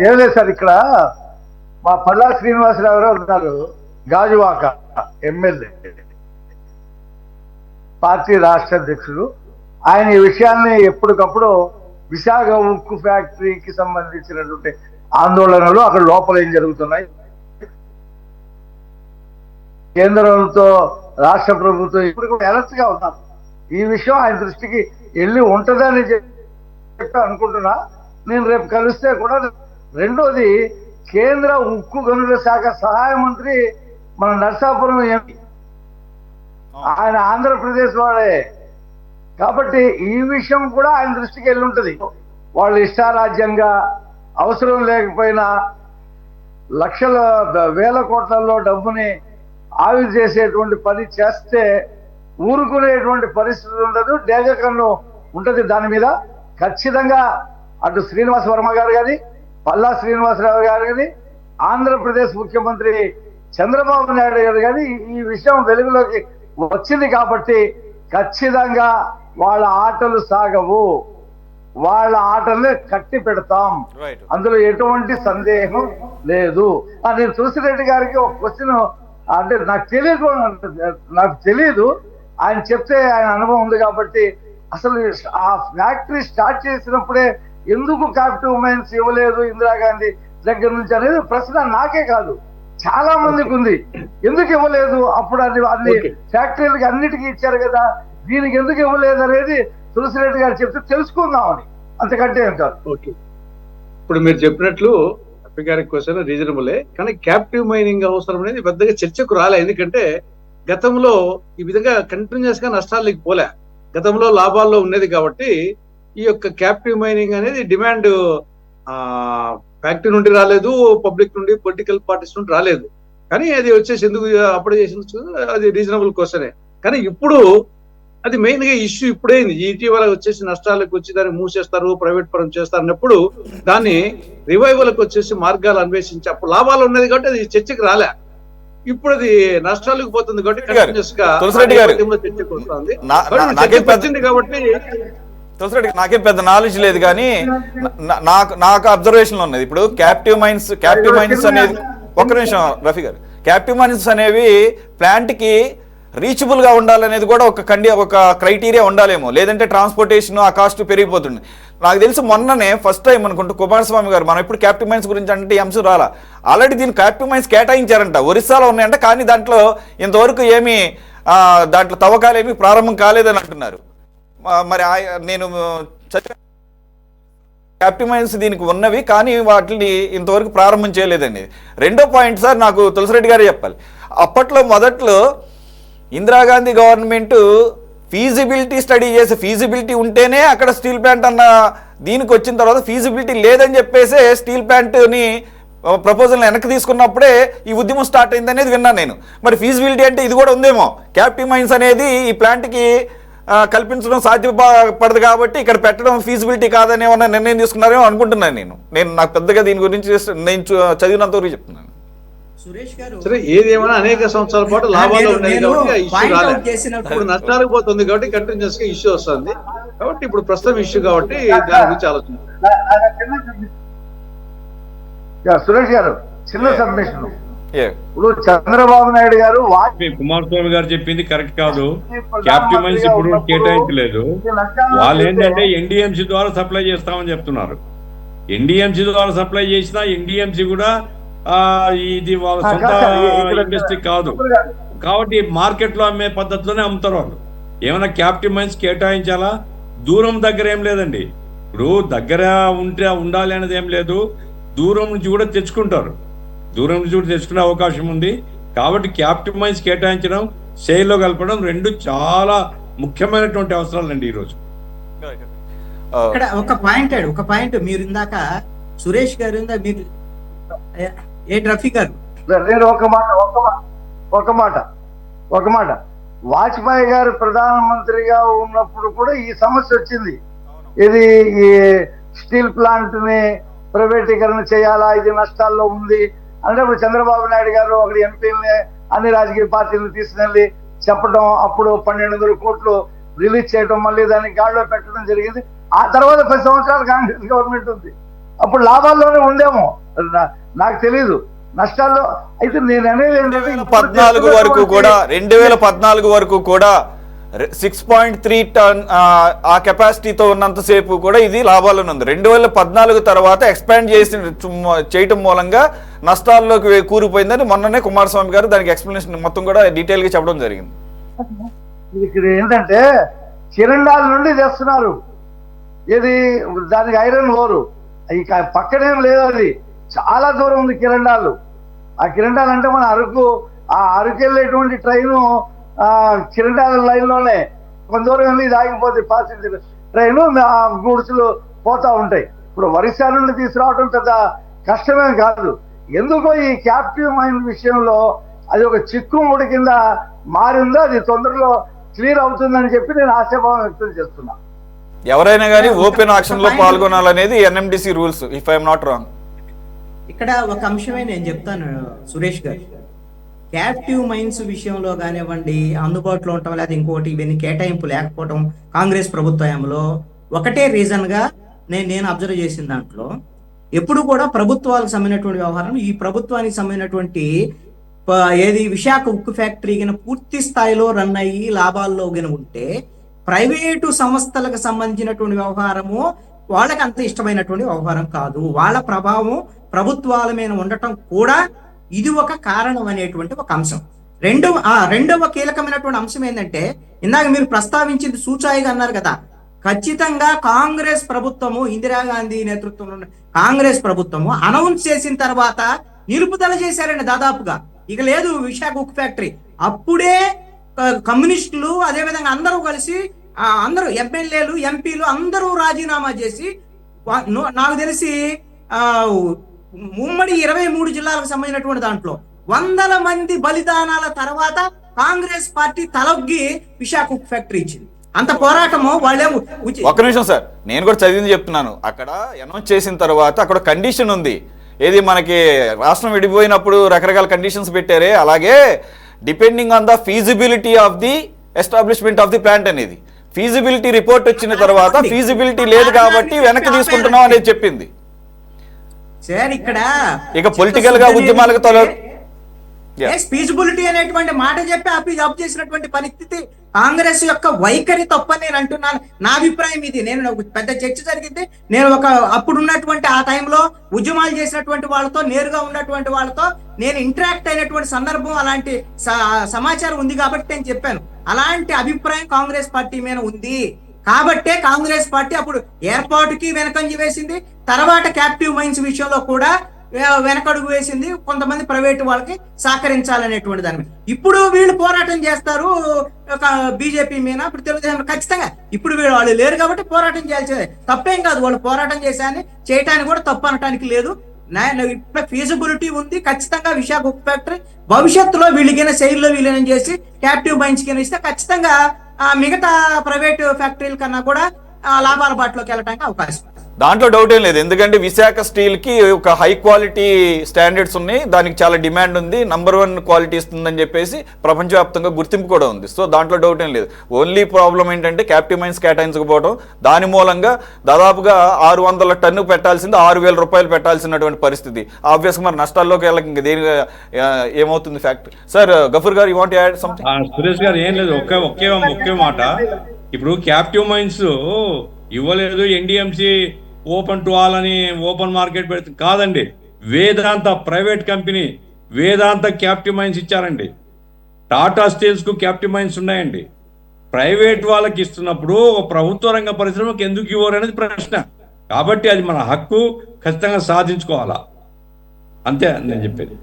ఏం లేదు సార్, ఇక్కడ మా పల్లా శ్రీనివాసరావు గారు ఉన్నారు, గాజువాక ఎమ్మెల్యే, పార్టీ రాష్ట్ర అధ్యక్షుడు. ఆయన ఈ విషయాన్ని ఎప్పటికప్పుడు విశాఖ ఉక్కు ఫ్యాక్టరీకి సంబంధించినటువంటి ఆందోళనలు, అక్కడ లోపల ఏం జరుగుతున్నాయి, కేంద్రంతో రాష్ట్ర ప్రభుత్వం ఇప్పుడు కూడా అలర్ట్ గా ఉన్నారు. ఈ విషయం ఆయన దృష్టికి వెళ్ళి ఉంటుందని చెప్పి అనుకుంటున్నా. నేను రేపు కలిస్తే కూడా. రెండోది, కేంద్ర ఉక్కు గనుల శాఖ సహాయ మంత్రి మన నర్సాపురం ఎంపీ, ఆయన ఆంధ్రప్రదేశ్ వాడే కాబట్టి ఈ విషయం కూడా ఆయన దృష్టికి వెళ్ళి ఉంటుంది. వాళ్ళు ఇష్టారాజ్యంగా అవసరం లేకపోయినా లక్షల వేల కోట్లలో డబ్బుని ఆవిరి చేసేటువంటి పని చేస్తే ఊరుకునేటువంటి పరిస్థితి ఉండదు, డేగకన్ను ఉంటుంది. దాని మీద ఖచ్చితంగా అటు శ్రీనివాస వర్మ గారు కానీ, పల్లా శ్రీనివాసరావు గారు కానీ, ఆంధ్రప్రదేశ్ ముఖ్యమంత్రి చంద్రబాబు నాయుడు గారు కానీ ఈ విషయం వెలుగులోకి వచ్చింది కాబట్టి ఖచ్చితంగా వాళ్ళ ఆటలు సాగవు, వాళ్ళ ఆటల్ని కట్టి పెడతాం, రైట్. అందులో ఎటువంటి సందేహం లేదు. నేను తులసిరెడ్డి గారికి ఒక క్వశ్చన్, అంటే నాకు తెలియదు, ఆయన చెప్తే ఆయన అనుభవం ఉంది కాబట్టి, అసలు ఆ ఫ్యాక్టరీ స్టార్ట్ చేసినప్పుడే ఎందుకు క్యాపిటివ్ మైన్స్ ఇవ్వలేదు ఇందిరాగాంధీ దగ్గర నుంచి అనేది ప్రశ్న నాకే కాదు చాలా మందికి ఉంది. ఎందుకు ఇవ్వలేదు అప్పుడు? అన్ని ఫ్యాక్టరీలకి అన్నిటికీ ఇచ్చారు కదా, దీనికి ఎందుకు ఇవ్వలేదు అనేది తులసిరెడ్డి గారు చెప్తే తెలుసుకుందామని, అంతకంటే ఏం కాదు. ఓకే, ఇప్పుడు మీరు చెప్పినట్లు అప్పి గారి క్వశ్చన్ రీజనబులే, కానీ క్యాప్టివ్ మైనింగ్ అవసరం అనేది పెద్దగా చర్చకు రాలే. ఎందుకంటే గతంలో ఈ విధంగా కంటిన్యూస్ గా నష్టాలకి పోలే, గతంలో లాభాల్లో ఉన్నది కాబట్టి ఈ యొక్క క్యాప్టివ్ మైనింగ్ అనేది డిమాండ్ ఫ్యాక్టరీ నుండి రాలేదు, పబ్లిక్ నుండి, పొలిటికల్ పార్టీస్ నుండి రాలేదు. కానీ అది వచ్చేసి ఎందుకు అప్పుడు చేసిన అది రీజనబుల్ క్వశ్చనే. కానీ ఇప్పుడు అది మెయిన్ గా ఇష్యూ ఇప్పుడైంది. ఇటీవల వచ్చేసి నష్టాలకు వచ్చి దాన్ని మూసేస్తారు, ప్రైవేట్ పరం చేస్తారు అన్నప్పుడు దాన్ని రివైవల్కి వచ్చేసి మార్గాలు అన్వేషించి అప్పుడు లాభాలు ఉన్నది కాబట్టి అది చర్చకు రాలే. ఇప్పుడు అది నష్టాలకు పోతుంది కాబట్టి కంటిన్యూస్ గా చర్చకు వస్తుంది కాబట్టి. తులసిరెడ్డి నాకేం పెద్ద నాలెడ్జ్ లేదు కానీ నాకు అబ్జర్వేషన్ ఉన్నది. ఇప్పుడు క్యాప్టివ్ మైన్స్ అనేది, ఒక్క నిమిషం రఫీ గారు, క్యాప్టివ్ మైన్స్ అనేవి ప్లాంట్ కి రీచబుల్ గా ఉండాలనేది కూడా ఒక క్రైటీరియా ఉండాలేమో, లేదంటే ట్రాన్స్పోర్టేషన్ ఆ కాస్ట్ పెరిగిపోతుంది. నాకు తెలిసి మొన్ననే ఫస్ట్ టైం అనుకుంటూ కుమారస్వామి గారు మనం ఇప్పుడు క్యాప్టివ్ మైన్స్ గురించి అంటే ఈ అంశం రాలా, ఆల్రెడీ దీన్ని క్యాప్టివ్ మైన్స్ కేటాయించారంట, ఒరిస్సాలో ఉన్నాయంట, కానీ దాంట్లో ఇంతవరకు ఏమీ దాంట్లో తవ్వకాలు ఏమీ ప్రారంభం కాలేదని అంటున్నారు. మరి నేను క్యాప్టివ్ మైన్స్ దీనికి ఉన్నవి కానీ వాటిని ఇంతవరకు ప్రారంభం చేయలేదండి. రెండో పాయింట్ సార్, నాకు తులసిరెడ్డి గారే చెప్పాలి. మొదట్లో ఇందిరాగాంధీ గవర్నమెంట్ ఫీజిబిలిటీ స్టడీ చేసి ఫీజిబిలిటీ ఉంటేనే అక్కడ స్టీల్ ప్లాంట్ అన్న దీనికి వచ్చిన తర్వాత ఫీజిబిలిటీ లేదని చెప్పేసి స్టీల్ ప్లాంట్ని ప్రపోజల్ని వెనక్కి తీసుకున్నప్పుడే ఈ ఉద్యమం స్టార్ట్ అయింది అనేది విన్నాను నేను. మరి ఫీజిబిలిటీ అంటే ఇది కూడా ఉందేమో, క్యాప్టివ్ మైన్స్ అనేది ఈ ప్లాంట్కి కల్పించడం సాధ్యపడదు కాబట్టి ఇక్కడ పెట్టడం ఫీజిబిలిటీ కాదని ఏమన్నా నిర్ణయం తీసుకున్నారేమో అనుకుంటున్నాను నేను నాకు పెద్దగా దీని గురించి నేను చదివినంత వరకు చెప్తున్నాను. సురేష్ గారు, సరే ఏదేమైనా అనేక సంవత్సరాల పాటు లాభాలు ఉన్నాయి కాబట్టి ఇష్యూ రాలేదు, ఇప్పుడు నష్టాలకు పోతుంది కాబట్టి కంటిన్యూస్ గా ఇష్యూ వస్తుంది కాబట్టి ఇప్పుడు ప్రస్తుతం ఇష్యూ కాబట్టి దాని గురించి ఆలోచించారు. సురేష్ గారు చిన్న సబ్మిషన్, Yeah. ఇప్పుడు చంద్రబాబు నాయుడు గారు కుమారస్వామి గారు చెప్పింది కరెక్ట్ కాదు. క్యాప్టివ్ మైన్స్ ఇప్పుడు కేటాయించలేదు. వాళ్ళు ఏంటంటే ఎన్డీఎంసీ ద్వారా సప్లై చేస్తామని చెప్తున్నారు. ఎన్డీఎంసీ ద్వారా సప్లై చేసినా ఎన్డీఎంసీ కూడా ఇది వాళ్ళ సొంత ఇండస్ట్రీ కాదు కాబట్టి మార్కెట్ లో అమ్మే పద్ధతిలోనే అమ్ముతారు వాళ్ళు. ఏమైనా క్యాప్టివ్ మైన్స్ కేటాయించాలా? దూరం దగ్గర ఏం లేదండి. ఇప్పుడు దగ్గర ఉండాలి అనేది ఏం లేదు, దూరం నుంచి కూడా తెచ్చుకుంటారు, దూరం నుంచి కూడా తెచ్చుకునే అవకాశం ఉంది. కాబట్టి క్యాప్టివ్ మైన్స్ కేటాయించడం, సేల్లో కలపడం రెండు చాలా ముఖ్యమైనటువంటి అవసరాలండి ఈరోజు. ఇక్కడ ఒక పాయింట్ మీరు ఇందాక సురేష్ గారు మీరు రఫీ గారు నేను ఒక మాట వాజ్పేయి గారు ప్రధానమంత్రిగా ఉన్నప్పుడు కూడా ఈ సమస్య వచ్చింది. ఇది ఈ స్టీల్ ప్లాంట్ ని ప్రైవేటీకరణ చేయాలా, ఇది నష్టాల్లో ఉంది అంటే చంద్రబాబు నాయుడు గారు ఒకటి ఎంపీలని అన్ని రాజకీయ పార్టీలను తీసుకెళ్ళి చెప్పడం, అప్పుడు 1200 కోట్లు రిలీజ్ చేయడం, మళ్ళీ దాన్ని గాడిలో పెట్టడం జరిగింది. ఆ తర్వాత 10 సంవత్సరాలు కాంగ్రెస్ గవర్నమెంట్ ఉంది, అప్పుడు లాభాల్లోనే ఉండేమో నాకు తెలీదు, నష్టాల్లో అయితే నేను అనేది 2014 వరకు కూడా 6.3 టన్ ఆ కెపాసిటీతో ఉన్నంతసేపు కూడా ఇది లాభాల్లోనే ఉంది. 2014 తర్వాత ఎక్స్పాండ్ చేయటం మూలంగా నష్టాల్లోకి కూరిపోయిందని మొన్ననే కుమారస్వామి గారు దానికి ఎక్స్ప్లెనేషన్ మొత్తం కూడా డీటెయిల్ గా చెప్పడం జరిగింది. ఇక్కడ ఏంటంటే కిరణాల నుండి తెస్తున్నారు, ఇది దానికి ఐరన్ ఓరు ఇక పక్కనేం లేదు, అది చాలా దూరం ఉంది కిరణాలు. ఆ కిరణాలు అంటే మన అరకు వెళ్ళేటువంటి ట్రైను కిరణాల లైన్లోనే కొంత దూరం వెళ్ళి ఇది ఆగిపోతే ప్యాసింజర్ ట్రైను గూడ్సులు పోతా ఉంటాయి. ఇప్పుడు ఒరిస్సా నుండి తీసుకురావడం పెద్ద కష్టమేం కాదు. ఎందుకో ఈ క్యాప్టివ్ మైన్ విషయంలో అది ఒక చిక్కుముడి కింద మారిందో అది తొందరలో క్లియర్ అవుతుందని చెప్పి నేను ఆశాభావం వ్యక్తం చేస్తున్నా. ఎవరైనా కానీ ఓపెన్ ఆక్షన్ లో పాల్గొనాలనేది NMDC rules, if I'm not wrong. ఇక్కడ ఒక అంశమే నేను చెప్తాను సురేష్ గారు. క్యాప్టివ్ మైన్స్ విషయంలో కానివ్వండి, అందుబాటులో ఉండటం లేదా ఇంకోటి ఇవన్నీ కేటాయింపు లేకపోవడం కాంగ్రెస్ ప్రభుత్వంలో ఒకటే రీజన్గా నేను అబ్జర్వ్ చేసిన దాంట్లో, ఎప్పుడు కూడా ప్రభుత్వాలకు సంబంధించినటువంటి వ్యవహారం, ఈ ప్రభుత్వానికి సంబంధించినటువంటి ఏది విశాఖ ఉక్కు ఫ్యాక్టరీ కింద పూర్తి స్థాయిలో రన్ అయ్యి లాభాల్లో గిన ఉంటే, ప్రైవేటు సంస్థలకు సంబంధించినటువంటి వ్యవహారము వాళ్ళకి అంత ఇష్టమైనటువంటి వ్యవహారం కాదు. వాళ్ళ ప్రభావం ప్రభుత్వాల మీద ఉండటం కూడా ఇది ఒక కారణం అనేటువంటి ఒక అంశం. రెండవ కీలకమైనటువంటి అంశం ఏంటంటే, ఇందాక మీరు ప్రస్తావించింది సూచాయిగా అన్నారు కదా, ఖచ్చితంగా కాంగ్రెస్ ప్రభుత్వము, ఇందిరాగాంధీ నేతృత్వంలో ఉన్న కాంగ్రెస్ ప్రభుత్వము అనౌన్స్ చేసిన తర్వాత నిలుపుదల చేశారండి దాదాపుగా. ఇక లేదు విశాఖ ఉక్కు ఫ్యాక్టరీ. అప్పుడే కమ్యూనిస్టులు అదేవిధంగా అందరూ కలిసి, అందరూ ఎమ్మెల్యేలు, ఎంపీలు అందరూ రాజీనామా చేసి, నాకు తెలిసి ఉమ్మడి 23 జిల్లాలకు సంబంధించినటువంటి దాంట్లో 100 మంది బలిదానాల తర్వాత కాంగ్రెస్ పార్టీ తలొగ్గి విశాఖ ఉక్కు ఫ్యాక్టరీ ఇచ్చింది. అంత పోరాటము వాళ్ళే. ఒక్క నిమిషం సార్, నేను కూడా చదివింది చెప్తున్నాను. అక్కడ అనౌన్స్ చేసిన తర్వాత అక్కడ కండిషన్ ఉంది. ఏది మనకి రాష్ట్రం విడిపోయినప్పుడు రకరకాల కండిషన్స్ పెట్టారే, అలాగే depending on the feasibility of the establishment of the plant అనేది. ఫీజిబిలిటీ రిపోర్ట్ వచ్చిన తర్వాత ఫీజిబిలిటీ లేదు కాబట్టి వెనక్కి తీసుకుంటున్నాం అనేది చెప్పింది. సార్ ఇక్కడ ఇక పొలిటికల్ గా ఉద్యమాలకు ఫీజిబిలిటీ అనేటువంటి మాట చెప్పి అప్ చేసినటువంటి పరిస్థితి కాంగ్రెస్ యొక్క వైఖరి తప్పని నేను అంటున్నాను. నా అభిప్రాయం ఇది. నేను పెద్ద చర్చ జరిగింది. నేను అప్పుడున్నటువంటి ఆ టైంలో ఉద్యమాలు చేసినటువంటి వాళ్ళతో, నేరుగా ఉన్నటువంటి వాళ్ళతో నేను ఇంటరాక్ట్ అయినటువంటి సందర్భం, అలాంటి సమాచారం ఉంది కాబట్టి నేను చెప్పాను. అలాంటి అభిప్రాయం కాంగ్రెస్ పార్టీ మీద ఉంది కాబట్టే కాంగ్రెస్ పార్టీ అప్పుడు ఏర్పాటుకి వెనకంజ వేసింది, తర్వాత క్యాప్టివ్ మైన్స్ విషయంలో కూడా వెనకడుగు వేసింది, కొంతమంది ప్రైవేటు వాళ్ళకి సహకరించాలనేటువంటి దాని మీద. ఇప్పుడు వీళ్ళు పోరాటం చేస్తారు బీజేపీ మీద, ఇప్పుడు తెలుగుదేశం ఖచ్చితంగా ఇప్పుడు వాళ్ళు లేరు కాబట్టి పోరాటం చేయాల్సిందే. తప్పేం కాదు, వాళ్ళు పోరాటం చేశారని చేయటానికి కూడా తప్పు అనటానికి లేదు. ఇప్పుడు ఫీజిబిలిటీ ఉంది. ఖచ్చితంగా విశాఖ ఉక్కు ఫ్యాక్టరీ భవిష్యత్తులో వీళ్ళకైనా శైలిలో విలీనం చేసి క్యాప్టివ్ మైన్స్ కింద ఇస్తే ఖచ్చితంగా మిగతా ప్రైవేట్ ఫ్యాక్టరీల కన్నా కూడా లాభాల బాటలోకి వెళ్ళడానికి అవకాశం. దాంట్లో డౌట్ ఏం లేదు. ఎందుకంటే విశాఖ స్టీల్ కి ఒక హై క్వాలిటీ స్టాండర్డ్స్ ఉన్నాయి, దానికి చాలా డిమాండ్ ఉంది, నంబర్ 1 క్వాలిటీ ఇస్తుందని చెప్పేసి ప్రపంచవ్యాప్తంగా గుర్తింపు కూడా ఉంది. సో దాంట్లో డౌట్ ఏం లేదు. ఓన్లీ ప్రాబ్లం ఏంటంటే క్యాప్టివ్ మైన్స్ కేటాయించకపోవడం. దాని మూలంగా దాదాపుగా 600 టన్ను పెట్టాల్సింది 6,000 రూపాయలు పెట్టాల్సినటువంటి పరిస్థితి. ఆబ్వియస్గా మరి నష్టాల్లోకి వెళ్ళక ఇంక దేని ఏమవుతుంది ఫ్యాక్టరీ. సార్ గఫూర్ గారు, you want to add something? Suresh గారు, ఏం లేదు, ఒకే మాట. ఇప్పుడు క్యాప్టివ్ మైన్స్ ఇవ్వలేదు, ఎన్డిఎంసి ఓపెన్ టు ఆల్ అని ఓపెన్ మార్కెట్ పెడుతుంది కాదండి. వేదాంత ప్రైవేట్ కంపెనీ, వేదాంత క్యాప్టివ్ మైన్స్ ఇచ్చారండి. టాటా స్టీల్స్ కు క్యాప్టివ్ మైన్స్ ఉన్నాయండి. ప్రైవేట్ వాళ్ళకి ఇస్తున్నప్పుడు ఒక ప్రభుత్వ రంగ పరిశ్రమకు ఎందుకు ఇవ్వరు అనేది ప్రశ్న. కాబట్టి అది మన హక్కు, ఖచ్చితంగా సాధించుకోవాలా, అంతే నేను చెప్పేది.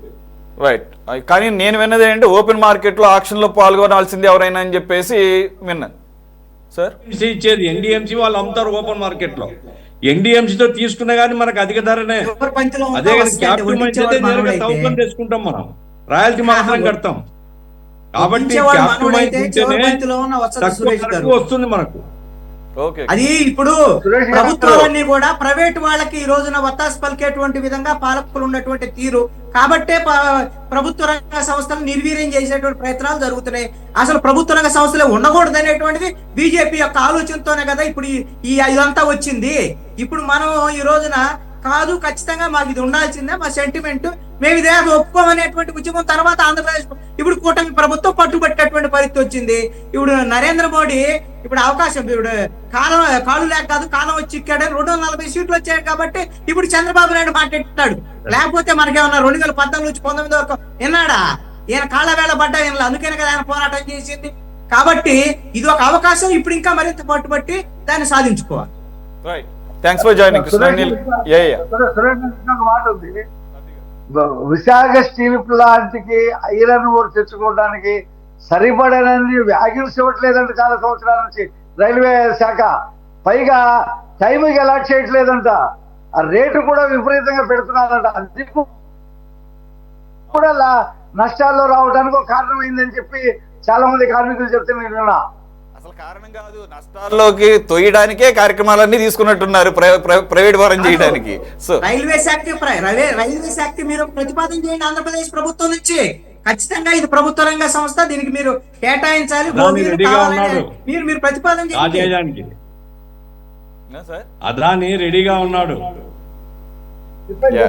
రైట్. కానీ నేను విన్నది ఏంటంటే ఓపెన్ మార్కెట్లో ఆక్షన్లో పాల్గొనాల్సింది ఎవరైనా అని చెప్పేసి విన్నాను సార్. ఇచ్చేది ఎన్డిఎంసి వాళ్ళు అమ్ముతారు ఓపెన్ మార్కెట్ లో. ఎన్డిఎంసితో తీసుకున్నా కానీ మనకు అధిక ధరనే. అదే క్యాప్టివ్ మైన్స్ అయితే నేరుగా తవ్వుకొని తెచ్చుకుంటాం, మనం రాయల్టీ మాత్రం కడతాం. కాబట్టి క్యాప్టివ్ మైన్స్ ఉంటేనే తక్కువ వస్తుంది మనకు. అది ఇప్పుడు ప్రభుత్వాలన్నీ కూడా ప్రైవేట్ వాళ్ళకి ఈ రోజున వత్తాసు పలికేటువంటి విధంగా పాలకులు ఉన్నటువంటి తీరు కాబట్టే ప్రభుత్వ రంగ సంస్థలు నిర్వీర్యం చేసేటువంటి ప్రయత్నాలు జరుగుతున్నాయి. అసలు ప్రభుత్వ రంగ సంస్థలే ఉండకూడదు అనేటువంటిది బీజేపీ యొక్క ఆలోచనతోనే కదా ఇప్పుడు ఇదంతా వచ్చింది. ఇప్పుడు మనం ఈ రోజున కాదు, ఖచ్చితంగా మాకు ఇది ఉండాల్సిందే, మా సెంటిమెంట్, మేము ఇదే ఒప్పుకోమనేటువంటి ఉద్యమం తర్వాత ఆంధ్రప్రదేశ్ ఇప్పుడు కూటమి ప్రభుత్వం పట్టుబట్టేటువంటి పరిస్థితి వచ్చింది. ఇప్పుడు నరేంద్ర మోడీ ఇప్పుడు అవకాశం, ఇప్పుడు కాలు లేక కాదు కాలం వచ్చి ఇక్కాడు, 240 సీట్లు వచ్చాయి కాబట్టి ఇప్పుడు చంద్రబాబు నాయుడు మాట్లాడుతాడు. లేకపోతే మనకేమన్నా 2014 నుంచి 19 వరకు విన్నాడా? ఈయన కాళ్ళ వేళ పడ్డా ఈయన, అందుకనే కదా ఆయన పోరాటం చేసింది. కాబట్టి ఇది ఒక అవకాశం, ఇప్పుడు ఇంకా మరింత పట్టుబట్టి దాన్ని సాధించుకోవాలి. Thanks for joining. మాట ఉంది, విశాఖ స్టీల్ ప్లాంట్కి ఐరన్ ఓర్ తెచ్చుకోవడానికి సరిపడనని వ్యాగిల్స్ ఇవ్వట్లేదంట చాలా సంవత్సరాల నుంచి రైల్వే శాఖ. పైగా టైంకి అలాట్ చేయట్లేదంట, ఆ రేటు కూడా విపరీతంగా పెడుతున్నారంట. అది కూడా నష్టాల్లో రావడానికి ఒక కారణం అయిందని చెప్పి చాలా మంది కార్మికులు చెప్తున్నా. అసలు కారణం కాదు, నష్టాల్లోకి తొయ్యడానికే కార్యక్రమాలన్నీ తీసుకున్నట్టున్నారు ప్రైవేట్ పరం చేయడానికి. సో రైల్వే శాఖ మీరు ప్రతిపాదన చేయండి ఆంధ్రప్రదేశ్ ప్రభుత్వం నుంచి. ఖచ్చితంగా ఇది ప్రభుత్వ రంగ సంస్థ, దీనికి మీరు కేటాయించాలి, అదాని భోగిలు రెడీగా కావాలని ఉన్నాడు. మీరు ప్రతిపాదన చేయండి. రాజేయడానికి సార్ అదాని రెడీగా ఉన్నాడు. యా,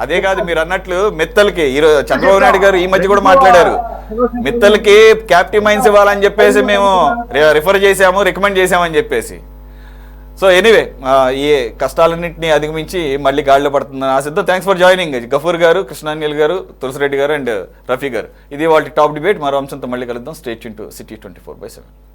అదే కాదు మీరు అన్నట్లు మిత్తలకి ఈరోజు చంద్రబాబు నాయుడు గారు ఈ మధ్య కూడా మాట్లాడారు, మిత్తలకి క్యాప్టివ్ మైన్స్ ఇవ్వాలని చెప్పేసి మేము రిఫర్ చేసాము, రికమెండ్ చేసామని చెప్పేసి. సో ఎనీవే ఈ కష్టాలన్నింటినీ అధిగమించి మళ్ళీ గాడిలో పడుతుందని ఆశిద్దాం. థ్యాంక్స్ ఫర్ జాయినింగ్ గఫూర్ గారు, కృష్ణానిల్ గారు, తులసిరెడ్డి గారు అండ్ రఫీ గారు. ఇది వాళ్ళ టాప్ డిబేట్. మరో అంశంతో మళ్ళీ కలుద్దాం. Stay tune to City 24/7.